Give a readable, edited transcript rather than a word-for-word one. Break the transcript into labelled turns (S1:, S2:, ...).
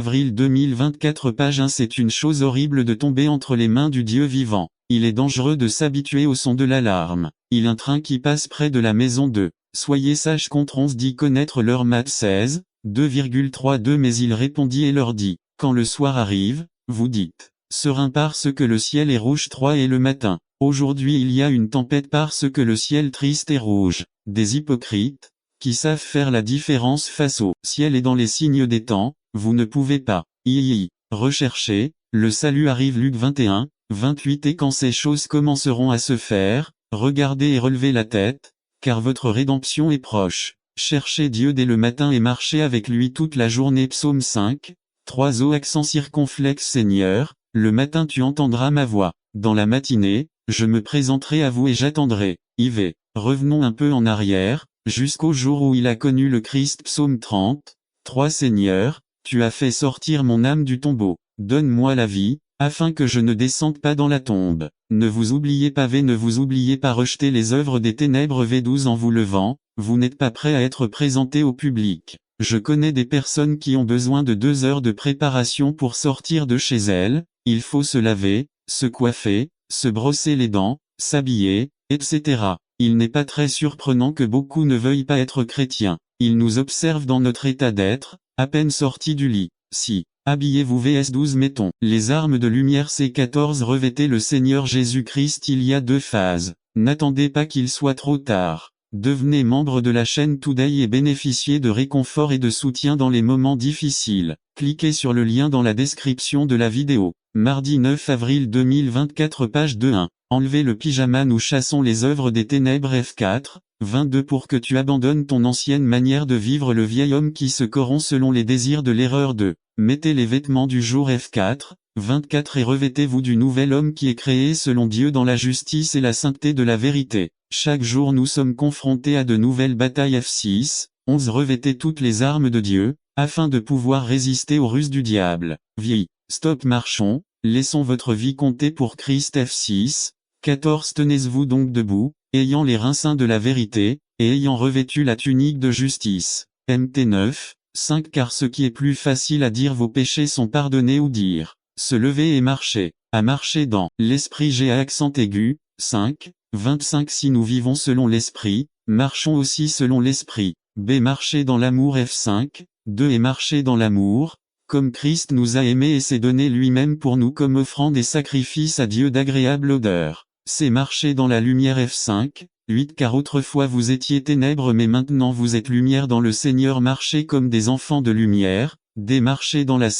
S1: Avril 2024 page 1 C'est une chose horrible de tomber entre les mains du Dieu vivant. Il est dangereux de s'habituer au son de l'alarme. Il un train qui passe près de la maison de. Soyez sages contre 11 dit connaître l'heure Matt 16, 2,32 mais il répondit et leur dit, quand le soir arrive, vous dites, serein parce que le ciel est rouge 3 et le matin. Aujourd'hui il y a une tempête parce que le ciel triste est rouge. Des hypocrites, qui savent faire la différence face au ciel et dans les signes des temps, vous ne pouvez pas. Recherchez, le salut arrive Luc 21, 28 et quand ces choses commenceront à se faire, regardez et relevez la tête, car votre rédemption est proche. Cherchez Dieu dès le matin et marchez avec lui toute la journée. Psaume 5, 3 O accent circonflexe Seigneur, le matin tu entendras ma voix. Dans la matinée, je me présenterai à vous et j'attendrai. IV. Revenons un peu en arrière, jusqu'au jour où il a connu le Christ. Psaume 30, 3 Seigneur, tu as fait sortir mon âme du tombeau. Donne-moi la vie, afin que je ne descende pas dans la tombe. Ne vous oubliez pas ne vous oubliez pas rejeter les œuvres des ténèbres V12 en vous levant, vous n'êtes pas prêt à être présenté au public. Je connais des personnes qui ont besoin de 2 heures de préparation pour sortir de chez elles, il faut se laver, se coiffer, se brosser les dents, s'habiller, etc. Il n'est pas très surprenant que beaucoup ne veuillent pas être chrétiens. Ils nous observent dans notre état d'être, à peine sortis du lit. Si, habillez-vous vs 12 mettons, les armes de lumière C14 revêtez le Seigneur Jésus-Christ. Il y a 2 phases. N'attendez pas qu'il soit trop tard. Devenez membre de la chaîne Today et bénéficiez de réconfort et de soutien dans les moments difficiles. Cliquez sur le lien dans la description de la vidéo. Mardi 9 avril 2024 page 2.1. Enlevez le pyjama. Nous chassons les œuvres des ténèbres. F4, 22 pour que tu abandonnes ton ancienne manière de vivre, le vieil homme qui se corrompt selon les désirs de l'erreur. 2. Mettez les vêtements du jour. F4, 24 et revêtez-vous du nouvel homme qui est créé selon Dieu dans la justice et la sainteté de la vérité. Chaque jour nous sommes confrontés à de nouvelles batailles. F6, 11 Revêtez toutes les armes de Dieu, afin de pouvoir résister aux ruses du diable. Stop marchons, laissons votre vie compter pour Christ. F6, 14 Tenez-vous donc debout, ayant les reins saints de la vérité, et ayant revêtu la tunique de justice. Mt 9, 5 Car ce qui est plus facile à dire vos péchés sont pardonnés ou dire, se lever et marcher, à marcher dans l'esprit. G à accent aigu, 5, 25 Si nous vivons selon l'esprit, marchons aussi selon l'esprit. B Marcher dans l'amour. F5, 2 Et marcher dans l'amour, comme Christ nous a aimés et s'est donné lui-même pour nous comme offrande et sacrifice à Dieu d'agréable odeur. C Marcher dans la lumière. F5, 8 Car autrefois vous étiez ténèbres mais maintenant vous êtes lumière dans le Seigneur. Marchez comme des enfants de lumière. D Marcher dans la